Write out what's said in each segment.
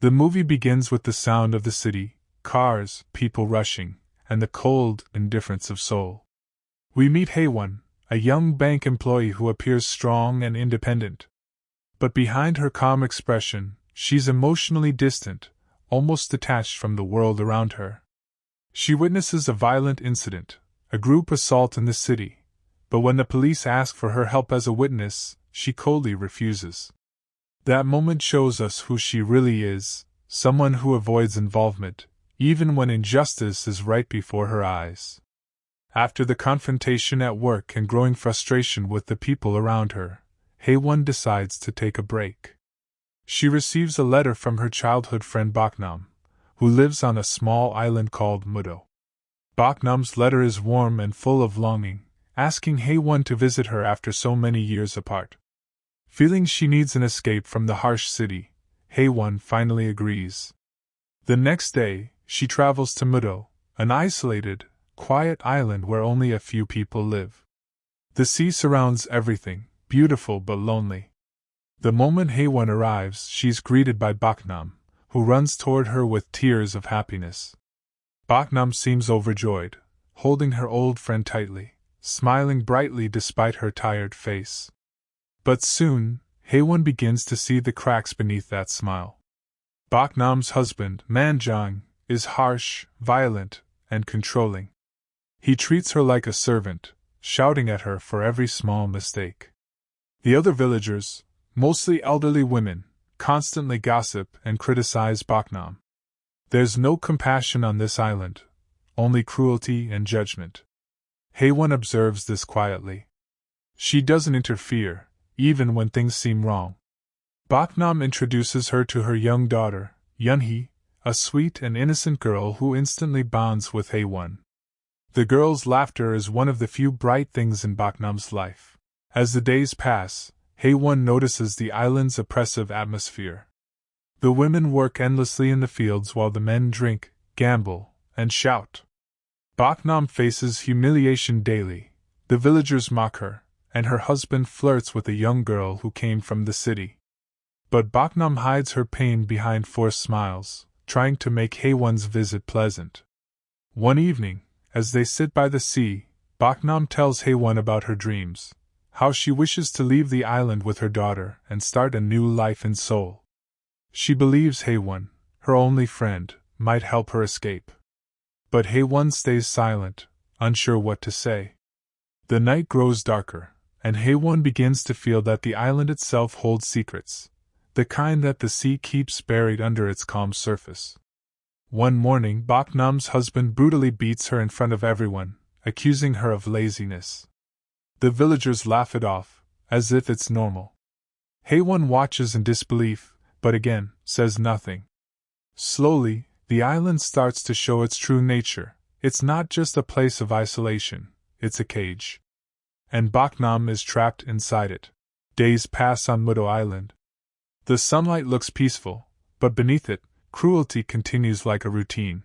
The movie begins with the sound of the city, cars, people rushing, and the cold indifference of Seoul. We meet Haewon, a young bank employee who appears strong and independent. But behind her calm expression, she's emotionally distant, almost detached from the world around her. She witnesses a violent incident, a group assault in the city, but when the police ask for her help as a witness, she coldly refuses. That moment shows us who she really is, someone who avoids involvement, even when injustice is right before her eyes. After the confrontation at work and growing frustration with the people around her, Haewon decides to take a break. She receives a letter from her childhood friend Baknam, who lives on a small island called Mudo. Baknam's letter is warm and full of longing, asking Haewon to visit her after so many years apart. Feeling she needs an escape from the harsh city, Haewon finally agrees. The next day, she travels to Mudo, an isolated, quiet island where only a few people live. The sea surrounds everything, beautiful but lonely. The moment Haewon arrives, she's greeted by Baknam, who runs toward her with tears of happiness. Baknam seems overjoyed, holding her old friend tightly, smiling brightly despite her tired face. But soon, Haewon begins to see the cracks beneath that smile. Baknam's husband, Manjang, is harsh, violent, and controlling. He treats her like a servant, shouting at her for every small mistake. The other villagers, mostly elderly women, constantly gossip and criticize Baknam. There's no compassion on this island, only cruelty and judgment. Haewon observes this quietly. She doesn't interfere, even when things seem wrong. Baknam introduces her to her young daughter, Yunhee, a sweet and innocent girl who instantly bonds with Haewon. The girl's laughter is one of the few bright things in Baknam's life. As the days pass, Haewon notices the island's oppressive atmosphere. The women work endlessly in the fields while the men drink, gamble, and shout. Baknam faces humiliation daily. The villagers mock her, and her husband flirts with a young girl who came from the city. But Baknam hides her pain behind forced smiles, trying to make Haewon's visit pleasant. One evening, as they sit by the sea, Baknam tells Haewon about her dreams, how she wishes to leave the island with her daughter and start a new life in Seoul. She believes Haewon, her only friend, might help her escape. But Haewon stays silent, unsure what to say. The night grows darker, and Haewon begins to feel that the island itself holds secrets, the kind that the sea keeps buried under its calm surface. One morning, Baknam's husband brutally beats her in front of everyone, accusing her of laziness. The villagers laugh it off, as if it's normal. Haewon watches in disbelief, but again, says nothing. Slowly, the island starts to show its true nature. It's not just a place of isolation, it's a cage. And Baknam is trapped inside it. Days pass on Mudo Island. The sunlight looks peaceful, but beneath it, cruelty continues like a routine.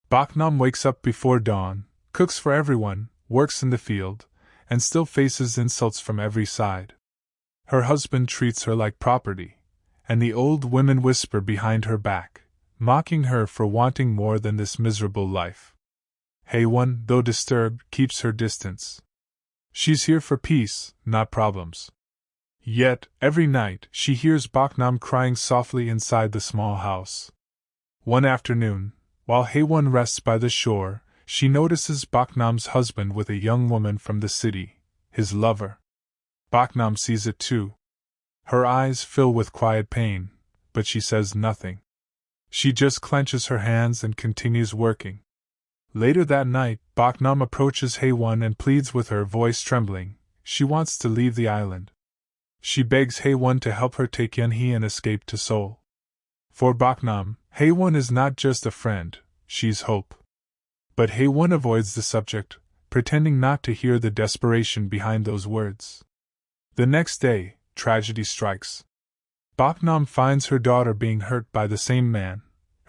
Baknam wakes up before dawn, cooks for everyone, works in the field, and still faces insults from every side. Her husband treats her like property, and the old women whisper behind her back, mocking her for wanting more than this miserable life. Haewon, though disturbed, keeps her distance. She's here for peace, not problems. Yet, every night, she hears Baknam crying softly inside the small house. One afternoon, while Haewon rests by the shore, she notices Baknam's husband with a young woman from the city, his lover. Baknam sees it too. Her eyes fill with quiet pain, but she says nothing. She just clenches her hands and continues working. Later that night, Baknam approaches Haewon and pleads with her voice trembling. She wants to leave the island. She begs Haewon to help her take Yunhee and escape to Seoul. For Baknam, Haewon is not just a friend, she's hope. But Haewon avoids the subject, pretending not to hear the desperation behind those words. The next day, tragedy strikes. Baknam finds her daughter being hurt by the same man,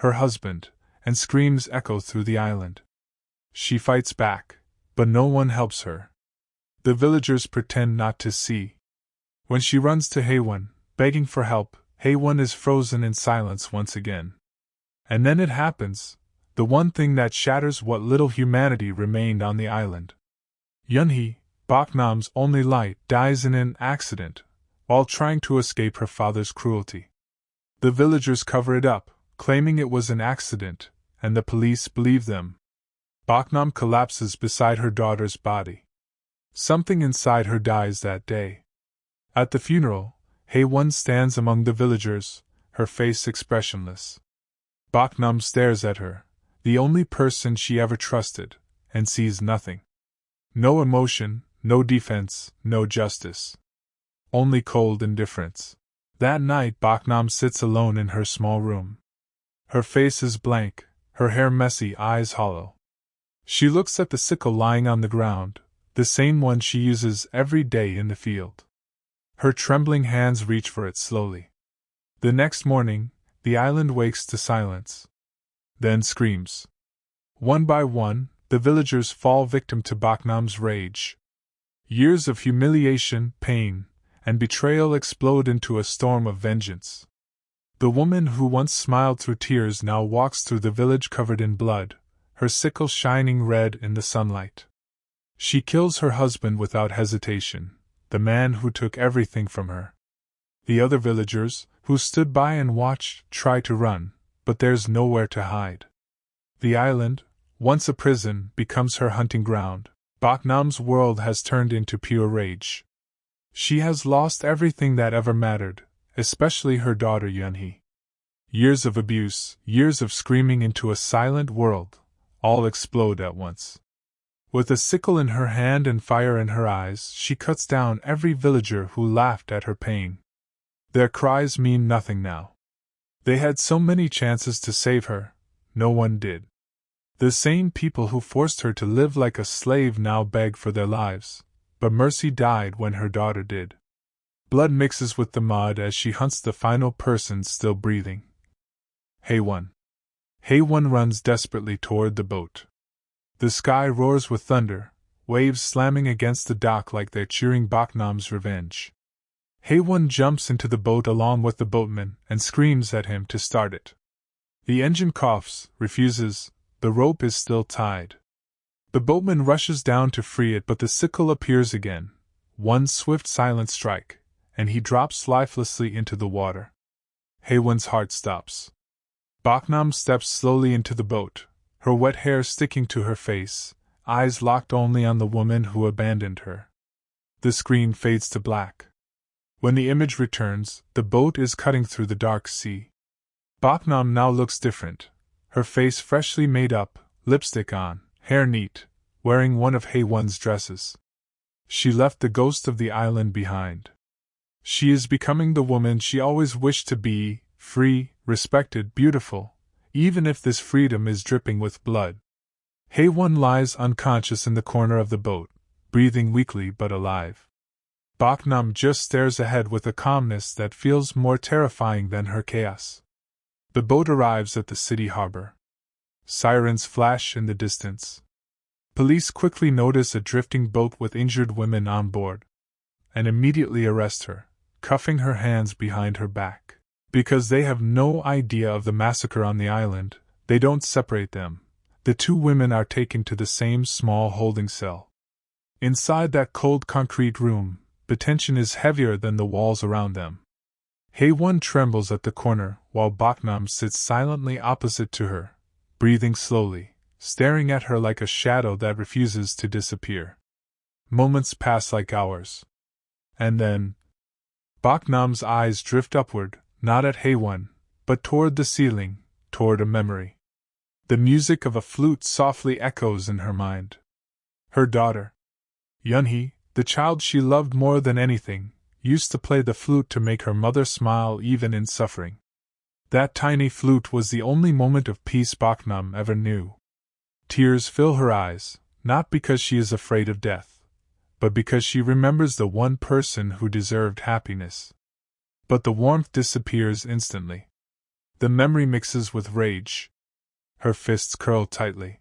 her husband, and screams echo through the island. She fights back, but no one helps her. The villagers pretend not to see. When she runs to Haewon, begging for help, Haewon is frozen in silence once again. And then it happens, the one thing that shatters what little humanity remained on the island. Yunhee, Baknam's only light, dies in an accident, while trying to escape her father's cruelty. The villagers cover it up, claiming it was an accident, and the police believe them. Baknam collapses beside her daughter's body. Something inside her dies that day. At the funeral, Haewon stands among the villagers, her face expressionless. Baknam stares at her, the only person she ever trusted, and sees nothing. No emotion, no defense, no justice. Only cold indifference. That night Baknam sits alone in her small room. Her face is blank, her hair messy, eyes hollow. She looks at the sickle lying on the ground, the same one she uses every day in the field. Her trembling hands reach for it slowly. The next morning, the island wakes to silence. Then screams. One by one, the villagers fall victim to Baknam's rage. Years of humiliation, pain, and betrayal explode into a storm of vengeance. The woman who once smiled through tears now walks through the village covered in blood, her sickle shining red in the sunlight. She kills her husband without hesitation, the man who took everything from her. The other villagers, who stood by and watched, try to run, but there's nowhere to hide. The island, once a prison, becomes her hunting ground. Baknam's world has turned into pure rage. She has lost everything that ever mattered, especially her daughter Yunhee. Years of abuse, years of screaming into a silent world, all explode at once. With a sickle in her hand and fire in her eyes, she cuts down every villager who laughed at her pain. Their cries mean nothing now. They had so many chances to save her, no one did. The same people who forced her to live like a slave now beg for their lives, but Mercy died when her daughter did. Blood mixes with the mud as she hunts the final person still breathing. Haewon. Haewon runs desperately toward the boat. The sky roars with thunder, waves slamming against the dock like they're cheering Baknam's revenge. Haewon jumps into the boat along with the boatman and screams at him to start it. The engine coughs, refuses, the rope is still tied. The boatman rushes down to free it, but the sickle appears again, one swift silent strike, and he drops lifelessly into the water. Haewon's heart stops. Baknam steps slowly into the boat, her wet hair sticking to her face, eyes locked only on the woman who abandoned her. The screen fades to black. When the image returns, the boat is cutting through the dark sea. Baknam now looks different, her face freshly made up, lipstick on, hair neat, wearing one of Haewon's dresses. She left the ghost of the island behind. She is becoming the woman she always wished to be, free, respected, beautiful, even if this freedom is dripping with blood. Haewon lies unconscious in the corner of the boat, breathing weakly but alive. Baknam just stares ahead with a calmness that feels more terrifying than her chaos. The boat arrives at the city harbor. Sirens flash in the distance. Police quickly notice a drifting boat with injured women on board, and immediately arrest her, cuffing her hands behind her back. Because they have no idea of the massacre on the island, they don't separate them. The two women are taken to the same small holding cell. Inside that cold concrete room, the tension is heavier than the walls around them. Haewon trembles at the corner, while Baknam sits silently opposite to her, breathing slowly, staring at her like a shadow that refuses to disappear. Moments pass like hours. And then, Baknam's eyes drift upward, not at Haewon, but toward the ceiling, toward a memory. The music of a flute softly echoes in her mind. Her daughter, Yunhee, the child she loved more than anything, used to play the flute to make her mother smile even in suffering. That tiny flute was the only moment of peace Baknam ever knew. Tears fill her eyes, not because she is afraid of death, but because she remembers the one person who deserved happiness. But the warmth disappears instantly. The memory mixes with rage. Her fists curl tightly.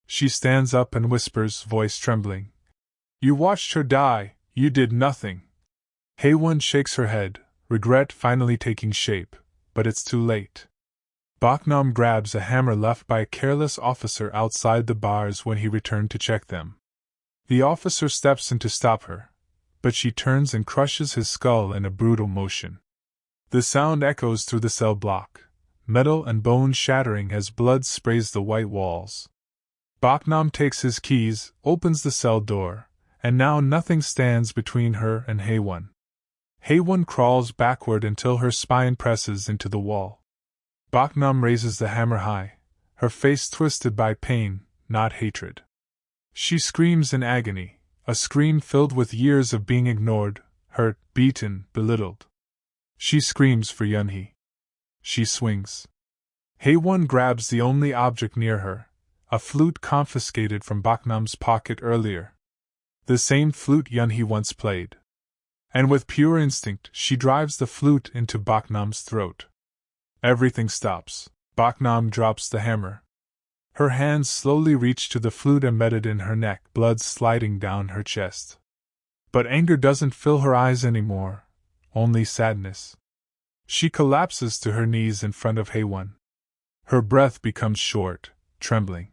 She stands up and whispers, voice trembling, "You watched her die, you did nothing." Haewon shakes her head, regret finally taking shape, but it's too late. Baknam grabs a hammer left by a careless officer outside the bars when he returned to check them. The officer steps in to stop her, but she turns and crushes his skull in a brutal motion. The sound echoes through the cell block, metal and bone shattering as blood sprays the white walls. Baknam takes his keys, opens the cell door, and now nothing stands between her and Haewon. Haewon crawls backward until her spine presses into the wall. Baknam raises the hammer high, her face twisted by pain, not hatred. She screams in agony, a scream filled with years of being ignored, hurt, beaten, belittled. She screams for Yunhee. She swings. Haewon grabs the only object near her, a flute confiscated from Baknam's pocket earlier. The same flute Yunhee once played. And with pure instinct, she drives the flute into Baknam's throat. Everything stops. Baknam drops the hammer. Her hands slowly reach to the flute embedded in her neck, blood sliding down her chest. But anger doesn't fill her eyes anymore, only sadness. She collapses to her knees in front of Haewon. Her breath becomes short, trembling.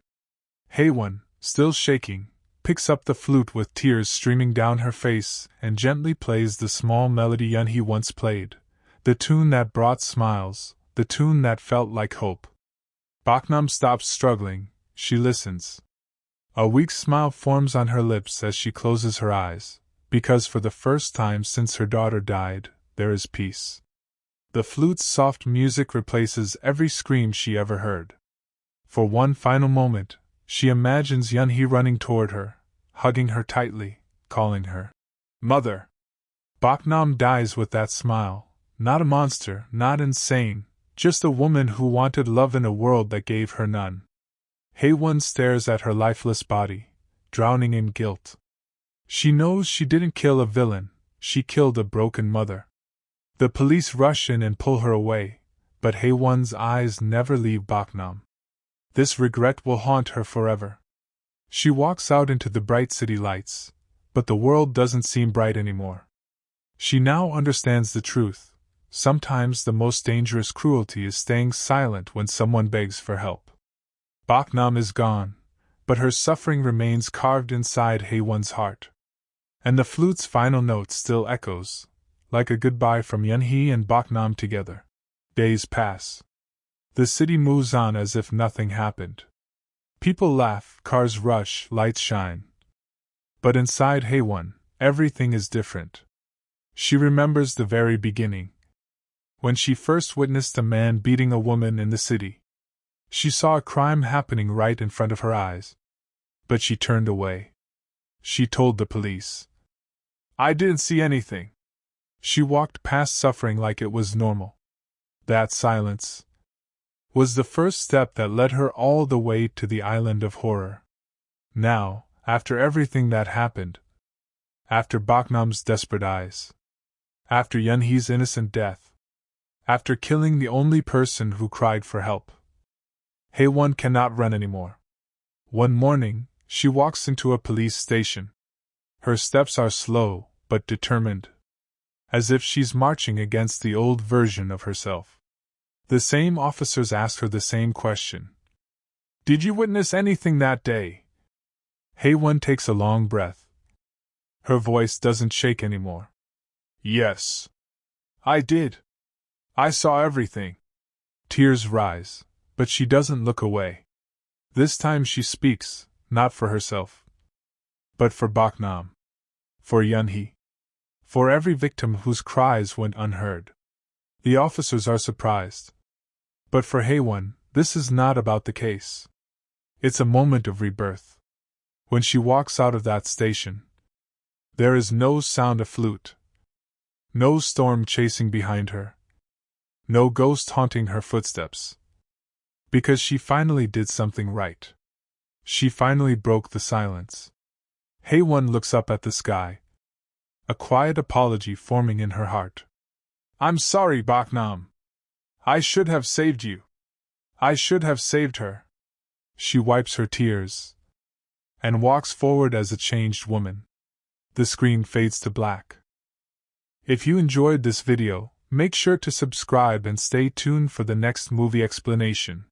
Haewon, still shaking, picks up the flute with tears streaming down her face and gently plays the small melody Yunhee once played, the tune that brought smiles, the tune that felt like hope. Baknam stops struggling, she listens. A weak smile forms on her lips as she closes her eyes, because for the first time since her daughter died, there is peace. The flute's soft music replaces every scream she ever heard. For one final moment, she imagines Yunhee running toward her, hugging her tightly, calling her Mother. Baknam dies with that smile, not a monster, not insane, just a woman who wanted love in a world that gave her none. Haewon stares at her lifeless body, drowning in guilt. She knows she didn't kill a villain, she killed a broken mother. The police rush in and pull her away, but Haewon's eyes never leave Baknam. This regret will haunt her forever. She walks out into the bright city lights, but the world doesn't seem bright anymore. She now understands the truth. Sometimes the most dangerous cruelty is staying silent when someone begs for help. Baknam is gone, but her suffering remains carved inside Haewon's heart. And the flute's final note still echoes, like a goodbye from Yunhee and Baknam together. Days pass. The city moves on as if nothing happened. People laugh, cars rush, lights shine. But inside Haewon, everything is different. She remembers the very beginning. When she first witnessed a man beating a woman in the city. She saw a crime happening right in front of her eyes. But she turned away. She told the police. I didn't see anything. She walked past suffering like it was normal. That silence was the first step that led her all the way to the island of horror. Now, after everything that happened, after Baknam's desperate eyes, after Yunhee's innocent death, after killing the only person who cried for help, Haewon cannot run anymore. One morning, she walks into a police station. Her steps are slow, but determined, as if she's marching against the old version of herself. The same officers ask her the same question. Did you witness anything that day? Haewon takes a long breath. Her voice doesn't shake anymore. Yes. I did. I saw everything. Tears rise, but she doesn't look away. This time she speaks, not for herself, but for Baknam, for Yunhee, for every victim whose cries went unheard. The officers are surprised. But for Haewon, this is not about the case. It's a moment of rebirth. When she walks out of that station, there is no sound of flute, no storm chasing behind her, no ghost haunting her footsteps. Because she finally did something right. She finally broke the silence. Haewon looks up at the sky, a quiet apology forming in her heart. I'm sorry, Baknam. I should have saved you. I should have saved her. She wipes her tears and walks forward as a changed woman. The screen fades to black. If you enjoyed this video, Make sure to subscribe and stay tuned for the next movie explanation.